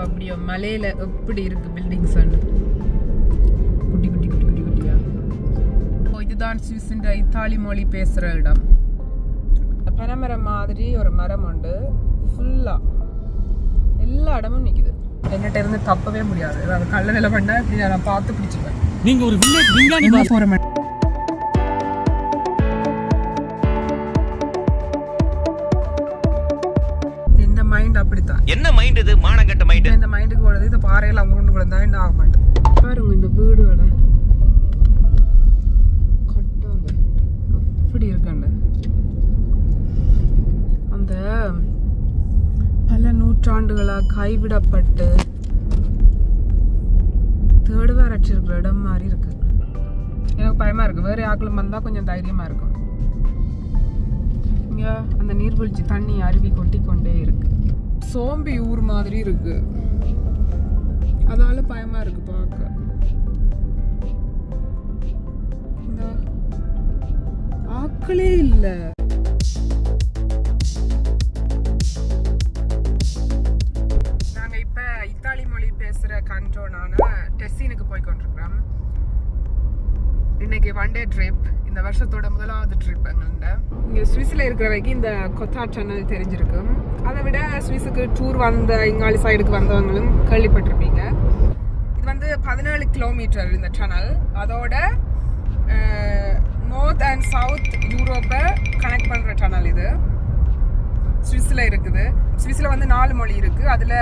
அப்படியே மலையில எப்படி இருக்கு பில்டிங்ஸ் குட்டி குட்டி குட்டி குட்டி குட்டியா. இதுதான் சுவிஸின் இத்தாலி மொழி பேசுற இடம். பனைமரம் மாதிரி ஒரு மரம் உண்டு, ஃபுல்லா எல்லா இடமும் நிக்குது. என்கிட்ட இருந்து தப்பவே முடியாது. அது கள்ள நிலை பண்ணா இப்படி நான் பார்த்து பிடிச்சிருவேன். நீங்க ஒரு வில்லேஜ் விஞ்ஞானி போற இந்த மைண்ட் அப்படித்தான். என்ன மைண்ட் இது? மானங்கட்ட மைண்ட். இந்த மைண்டுக்கு போடுறது இந்த பாறையில அங்க கொண்டு தான் என்ன ஆக மாட்டேன். பாருங்க இந்த வீடுகளை கட்டாங்க எப்படி இருக்காங்க. அந்த பல நூற்றாண்டுகளாக கைவிடப்பட்டு தேடுவார் அடிச்சிருக்கிற இடம் மாதிரி இருக்கு. எனக்கு பயமா இருக்கு. வேற ஆக்களும் வந்தா கொஞ்சம் தைரியமா இருக்கும். இங்க அந்த நீர்வீழ்ச்சி தண்ணி அருவி கொட்டி கொண்டே இருக்கு. சோம்பி ஊர் மாதிரி இருக்கு, அதனால பயமா இருக்கு பார்க்க. இந்த ஆக்களே இல்லை. இத்தாலி மொழி பேசுற கண்ட்ரோனான டெஸ்ஸினுக்கு போய் கொண்டிருக்கிறோம். இன்னைக்கு ஒன் டே ட்ரிப், இந்த வருஷத்தோட முதலாவது ட்ரிப் எங்கள்கிட்ட. இங்கே சுவிஸில் இருக்கிற வரைக்கும் இந்த கொத்தா சேனல் தெரிஞ்சிருக்கும். அதை விட சுவிஸுக்கு டூர் வந்த இங்காலி சைடுக்கு வந்தவங்களும் கேள்விப்பட்டிருப்பீங்க. இது வந்து 17 கிலோமீட்டர் இந்த சேனல். அதோட நார்த் அண்ட் சவுத் யூரோப்பை கனெக்ட் பண்ணுற சேனல் இது. சுவிஸில் இருக்குது. சுவிஸில் வந்து 4 மொழி இருக்குது. அதில்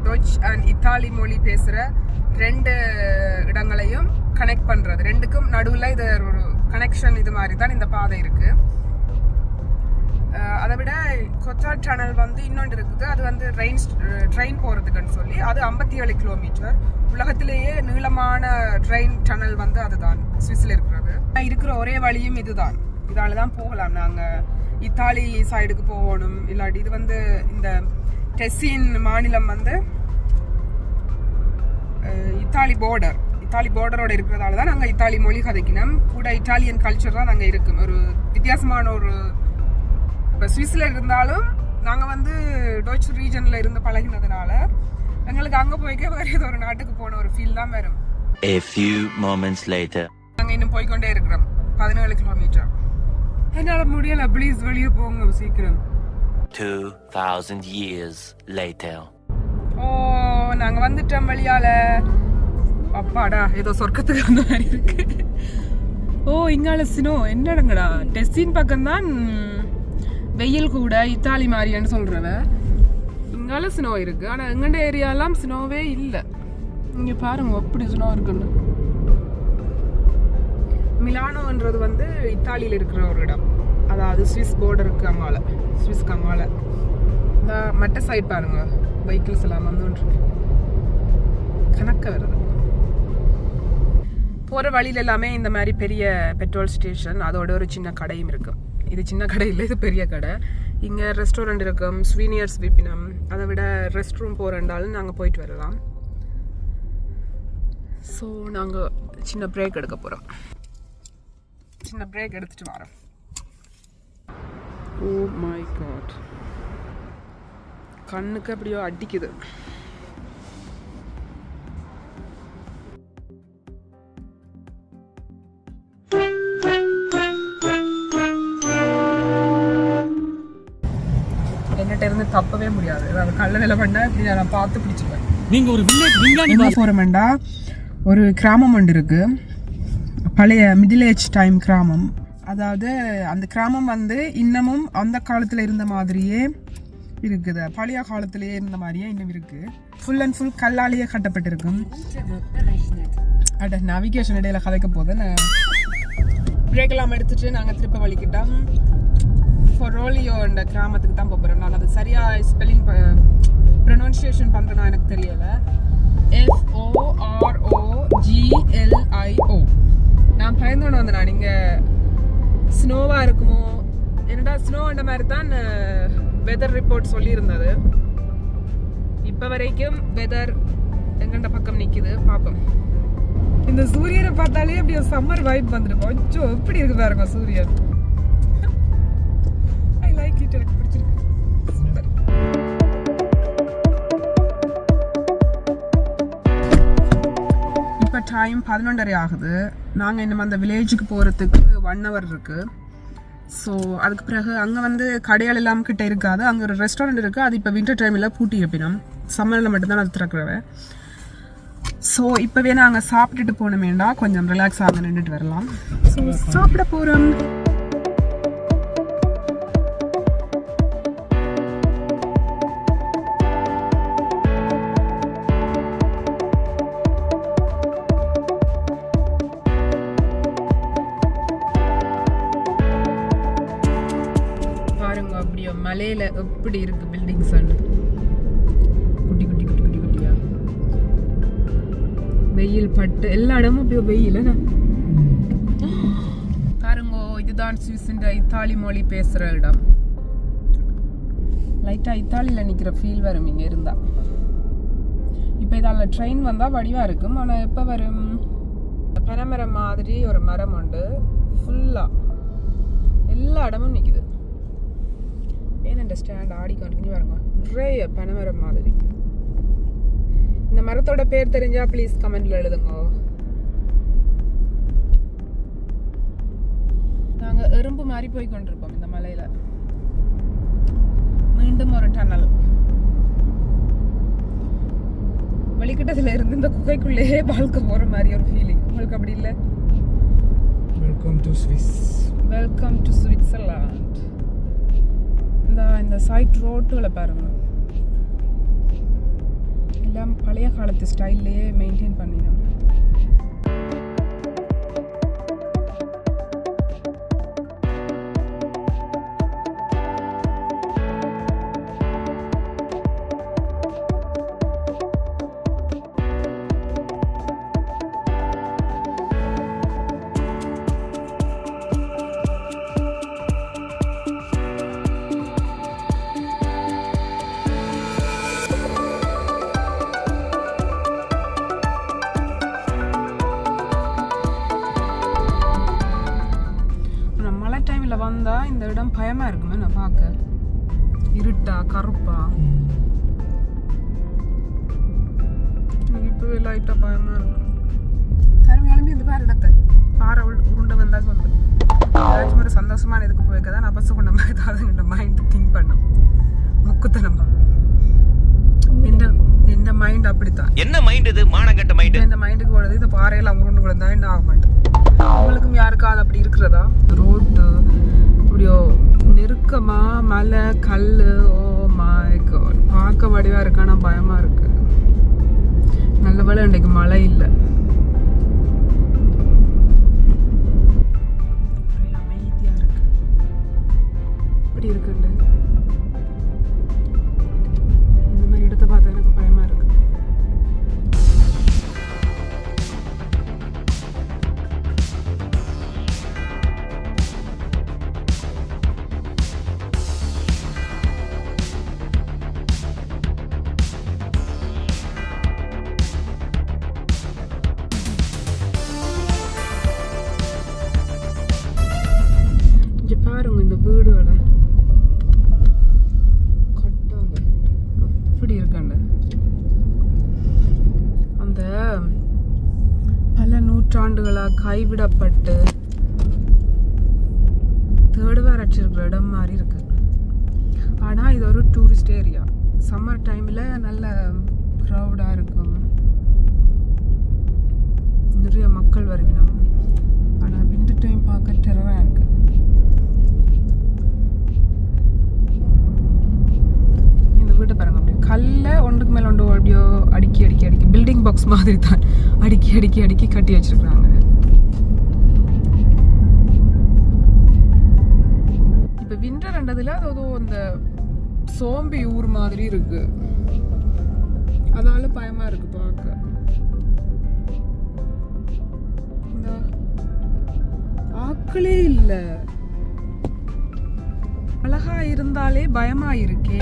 டச் அண்ட் இத்தாலி மொழி பேசுகிற 2 இடங்களையும் கனெக்ட் பண்ணுறது. 2க்கும் நடுவில் இது ஒரு கனெக்ஷன். இது மாதிரி தான் இந்த பாதை இருக்குது. அதை விட கொத்தா சேனல் வந்து இன்னொன்று இருக்குது. அது வந்து ட்ரெயின் போகிறதுக்குன்னு சொல்லி அது 57 கிலோமீட்டர். உலகத்திலேயே நீளமான ட்ரெயின் சேனல் வந்து அதுதான் சுவிஸில் இருக்கிறது. இருக்கிற ஒரே வழியும் இதுதான். இதால தான் போகலாம். நாங்கள் இத்தாலி சைடுக்கு போகணும். இல்லாட்டி இது வந்து இந்த டெஸ்ஸின் மாநிலம் வந்து இத்தாலி பார்டரோட இருக்கிறதால தான் நாங்கள் இத்தாலி மொழி கதைக்கணும். கூட இட்டாலியன் கல்ச்சர் தான் நாங்கள் இருக்கும். ஒரு வித்தியாசமான ஒரு இப்போ சுவிஸில் இருந்தாலும் நாங்கள் வந்து டச் ரீஜனில் இருந்து பழகினதுனால எங்களுக்கு அங்கே போய்க்க வேறு ஏதோ ஒரு நாட்டுக்கு போன ஒரு ஃபீல் தான் வரும். A few moments later. நாங்கள் இன்னும் போய்கொண்டே இருக்கிறோம். 17 கிலோமீட்டர். என்னால் முடியல, ப்ளீஸ் வெளியே போங்க சீக்கிரம். 2000 years later. ஓ, நாங்க வந்துட்டோம் வெளியால. அப்பாடா, ஏதோ சொர்க்கத்துக்கு வந்த மாதிரி இருக்கு. ஓ, இங்கால சினோ என்னடங்கடா. டெஸ்ஸின் பக்கம் தான் வெயில் கூட இத்தாலி மாதிரியான்னு சொல்றவ. இங்கால சினோ இருக்கு, ஆனா எங்கண்ட ஏரியாலாம் சினோவே இல்லை. இங்க பாருங்க எப்படி சினோ இருக்குன்னு. மிலானோன்றது வந்து இத்தாலியில் இருக்கிற ஒரு இடம். அதாவது சுவிஸ் பார்டருக்கு அங்கால, சுவிஸ்க்கு அங்கால. இந்த மற்ற சைட் பாருங்க, வெஹிக்கிள்ஸ் எல்லாம் வந்து கணக்க வருது. போகிற வழியில் எல்லாமே இந்த மாதிரி பெரிய பெட்ரோல் ஸ்டேஷன், அதோட ஒரு சின்ன கடையும் இருக்கும். இது சின்ன கடை இல்லை, இது பெரிய கடை. இங்கே ரெஸ்டாரண்ட் இருக்கும், ஸ்வீனியர்ஸ் விப்பினம். அதை விட ரெஸ்ட் ரூம் போகிறண்டாலும் நாங்கள் போயிட்டு வரலாம். ஸோ நாங்கள் சின்ன பிரேக் எடுக்க போகிறோம். சின்ன பிரேக் எடுத்துட்டு வரோம். ஓ மை காட், கண்ணுக்கு அப்படியோ அடிக்குது. என்கிட்ட இருந்து தப்பவே முடியாது. அது கள்ள நிலை பண்ணா இப்படி நான் பார்த்து பிடிச்சிருவேன். நீங்க ஒரு வில்லேஜ் விஞ்ஞானி போறமெண்டா ஒரு கிராமம் ஒன்று இருக்கு, பழைய மிடில் ஏஜ் டைம் கிராமம். அதாவது அந்த கிராமம் வந்து இன்னமும் அந்த காலத்தில் இருந்த மாதிரியே இருக்குது. பழைய காலத்திலேயே இருந்த மாதிரியே இன்னும் இருக்கு. ஃபுல் அண்ட் ஃபுல் கல்லாலேயே கட்டப்பட்டிருக்கும். அட நேவிகேஷன் இடையில கதைக்க போது பிரேக் எல்லாம் எடுத்துட்டு நாங்கள் திருப்ப வலிக்கிட்டோம். ஃபொரோலியோ என்ற கிராமத்துக்கு தான் போகிறோம். நான் அது சரியாக ஸ்பெல்லிங் ப்ரொனவுன்சியேஷன் பண்ணுறேன்னா எனக்கு தெரியலை. FOROGLIO. நான் பயந்தோன்னு வந்தேன். நான் இங்கே ஸ்னோவாக இருக்குமோ என்னடா, ஸ்னோன்ற மாதிரி தான் வெதர் ரிப்போர்ட் சொல்லியிருந்தது. இப்போ வரைக்கும் வெதர் எங்கண்ட பக்கம் நிற்கிது, பார்ப்போம். இந்த சூரியனை பார்த்தாலே அப்படி ஒரு சம்மர் வைப் வந்துடும். கொஞ்சம் எப்படி இருக்கு பாருங்க சூரியன். ஐ லைக் இட், எனக்கு பிடிச்சிருக்கு. சூப்பர். டைம் 11:30 ஆகுது. நாங்கள் இன்னும் அந்த வில்லேஜுக்கு போகிறதுக்கு 1 hour இருக்குது. ஸோ அதுக்கு பிறகு அங்கே வந்து கடைகள் எல்லாம் கிட்ட இருக்காது. அங்கே ஒரு ரெஸ்டாரண்ட் இருக்குது. அது இப்போ வின்டர் டைமில் பூட்டி இருப்பினோம். சம்மரில் மட்டும்தான் அது திறக்கிறவ. ஸோ இப்போவே நாங்கள் சாப்பிட்டுட்டு போனோமேண்டா கொஞ்சம் ரிலாக்ஸ் ஆக நின்றுட்டு வரலாம். ஸோ சாப்பிட போகிறோம். பாருங்க அப்படியே மலையில் எப்படி இருக்கு பில்டிங்ஸ் குட்டி குட்டி குட்டி குட்டி குட்டியா வெயில் பட்டு எல்லா இடமும் அப்படியே வெயில். பாருங்க இதுதான் சுவிஸ்ன்ற இத்தாலி மொழி பேசுகிற இடம். லைட்டாக இத்தாலியில் நிற்கிற ஃபீல் வரும் இங்கே இருந்தா. இப்போ இதால் ட்ரெயின் வந்தால் வடிவாக இருக்கும். ஆனால் எப்போ வரும்? பனைமரம் மாதிரி ஒரு மரம் உண்டு. ஃபுல்லாக எல்லா இடமும் நிற்குது. ஏன்னு ஸ்டாண்ட் ஆடி காட்டுக்குன்னு பாருங்க. நிறைய பனைமரம் மாதிரி. இந்த மரத்தோட பேர் தெரிஞ்சா ப்ளீஸ் கமெண்ட்ல எழுதுங்க. நாங்க எறும்பு மாதிரி போய் கொண்டிருப்போம் இந்த மலையில. மீண்டும் ஒரு டனல். வெளிக்கிட்டதுல இருந்து இந்த குகைக்குள்ளேயே வாழ்க்கை போற மாதிரி ஒரு ஃபீலிங். உங்களுக்கு அப்படி இல்லை? Welcome to Swiss. Welcome to Switzerland. இந்த சைட் ரோட்டுகளை பாருங்க. எல்லாம் பழைய காலத்து ஸ்டைல்லையே மெயின்டைன் பண்ணினோம். வந்தா இந்த இடம் பயமா இருக்குமே நான் பார்க்க. இருட்டா கருப்பா. எனக்கு இப்பவே லைட்டா பயமா இருக்கு. கருமையாலுமே இந்த பாரு இடத்தை பாறை உருண்டை வந்தா சொல்லு. ஏதாச்சும் ஒரு சந்தோஷமான இதுக்கு போய்க்கதான் நான் பஸ் கொண்ட மாதிரி தான் என்னோட மைண்ட் திங்க் பண்ணும். முக்குத்தனமா இந்த மைண்ட் அப்படித்தான். என்ன மைண்ட் இது? மானங்கட்ட மைண்ட். இந்த மைண்டுக்கு போடுறது இந்த பாறையெல்லாம் உருண்டு விழுந்தா என்ன ஆக மாட்டேன். உங்களுக்கும் யாருக்காவது அப்படி இருக்கிறதா? ரோட்டு இப்படியோ நெருக்கமா மலை கல். ஓ மை காட், பார்க்க வடிவா இருக்கு ஆனால் பயமா இருக்கு. நல்ல வேளை இன்றைக்கு மழை இல்லை. அமைதியா இருக்கு. இப்படி இருக்குண்டு இந்த மாதிரி இடத்த பார்த்தா எனக்கு பயமா இருக்கு. பாருங்க இந்த வீடுகளை கட்டாங்க எப்படி இருக்காண்ட. அந்த பல நூற்றாண்டுகளா கைவிடப்பட்டு தேடுவார் அடிச்சிருக்கிற இடம் மாதிரி இருக்கு. ஆனா இது ஒரு டூரிஸ்ட் ஏரியா. சம்மர் டைம்ல நல்ல க்ரௌடா இருக்கும். நிறைய மக்கள் வருகிறாங்க. ஆனா விண்டர் டைம் பார்க்க டெரரா இருக்கு. வீட்டை பாருங்க. அப்படியே கல்ல ஒன்றுக்கு மேலே ஒன்று அப்படியோ அடுக்கி அடுக்கி அடுக்கி பில்டிங் பாக்ஸ் மாதிரி தான் அடுக்கி அடுக்கி அடுக்கி கட்டி வச்சிருக்காங்க. இப்போ விண்டர் ரெண்டதுல அது அந்த சோம்பி ஊர் மாதிரி இருக்கு. அதனால பயமா இருக்கு பார்க்க. இந்த ஆக்களே இல்லை. அழகா இருந்தாலே பயமா இருக்கே.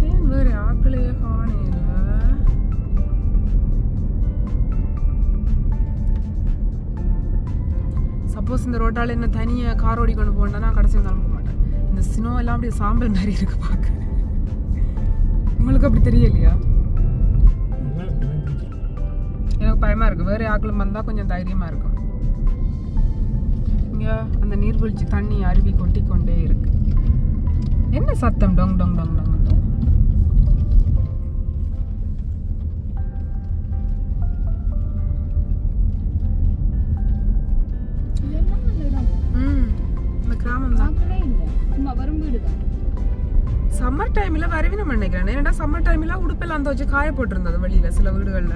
ஏன் வேற ஆக்களையே காணே இல்ல. சப்போஸ் இந்த ரோட்டால என்ன தனியா கார் ஓடி கொண்டு போனா நான் கடைசி வந்து அனுப்ப மாட்டேன். இந்த சினோ எல்லாம் அப்படியே சாம்பல் மாதிரி இருக்கு பார்க்க. உங்களுக்கு அப்படி தெரியலையா? எனக்கு பயமாக இருக்குது. வேறு ஆக்களும் வந்தால் கொஞ்சம் தைரியமாக இருக்கும். இங்கே அந்த நீர்வீழ்ச்சி தண்ணி அருவி கொட்டி கொண்டே இருக்கு. என்ன சத்தம்? டொங் டொங் டொங் டொங். இந்த கிராமம் தான். சம்மர் டைம்ல வரவினம் நினைக்கிறேன். ஏன்னா சம்மர் டைம்ல உடுப்பெல்லாம் துவச்சு காய போட்டிருந்தது வெளியில சில வீடுகள்ல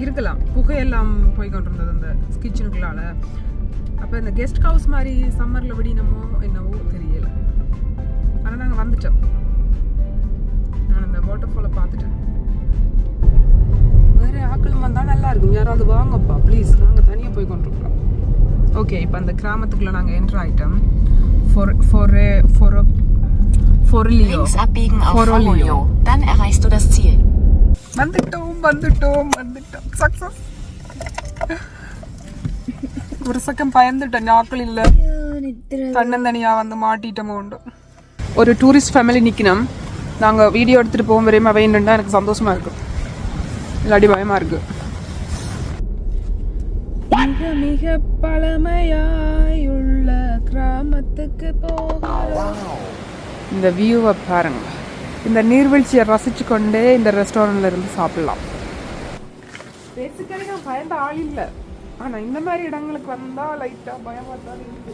இருக்கலாம். புகையெல்லாம் போய் கொண்டிருந்தது அந்த கிச்சனுக்குள்ளால. அப்ப இந்த கெஸ்ட் ஹவுஸ் மாதிரி சம்மர்ல விடினமோ என்னவோ தெரியல. ஆனா நாங்க வந்துட்டோம். நான் இந்த வாட்டர் ஃபாலை பார்த்துட்டேன். வேற ஆக்களும் வந்தா நல்லா இருக்கும். யாராவது வாங்கப்பா ப்ளீஸ். நாங்க தனியா போய் கொண்டிருக்கிறோம். ஓகே, இப்போ அந்த கிராமத்துக்குள்ள நாங்க என்டர் ஆயிட்டோம். Links abbiegen auf Forolio. Dann erreichst du das Ziel. வந்துட்டோம். சக்சஸ். ஒரு செகண்ட் பயந்துட்டேன். ஆக்கள் இல்ல, தன்னந்தனியா வந்து மாட்டிட்டோமோ. ஒரு டூரிஸ்ட் ஃபேமிலி நிக்கணும். நாங்க வீடியோ எடுத்துட்டு போகும் வரையும் வேணும்னா எனக்கு சந்தோஷமா இருக்கும். இல்லாட்டி பயமா இருக்கு. மிக மிக பழமையாயுள்ள கிராமத்துக்கு போகிறோம். இந்த வியூவை பாருங்க. இந்த நீர்வீழ்ச்சியை ரசிச்சு கொண்டே இந்த ரெஸ்டாரண்ட்ல இருந்து சாப்பிடலாம். பேசிக்கலி நான் பயந்த ஆள் இல்லை. ஆனா இந்த மாதிரி இடங்களுக்கு வந்தா லைட்டா பயமா தான் இருக்கு.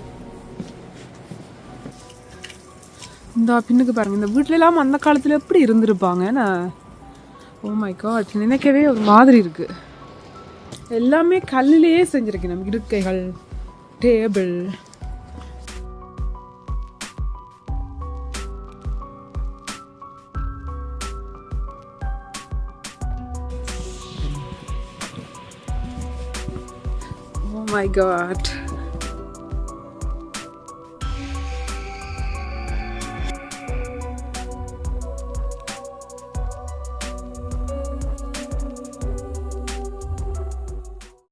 இந்த பின்னுக்கு பாருங்க. இந்த வீட்டுல எல்லாம் அந்த காலத்துல எப்படி இருந்திருப்பாங்க. ஓ மை காட், நினைக்கவே ஒரு மாதிரி இருக்கு. எல்லாமே கல்லிலேயே செஞ்சிருக்கணும். இருக்கைகள், டேபிள். Oh my god.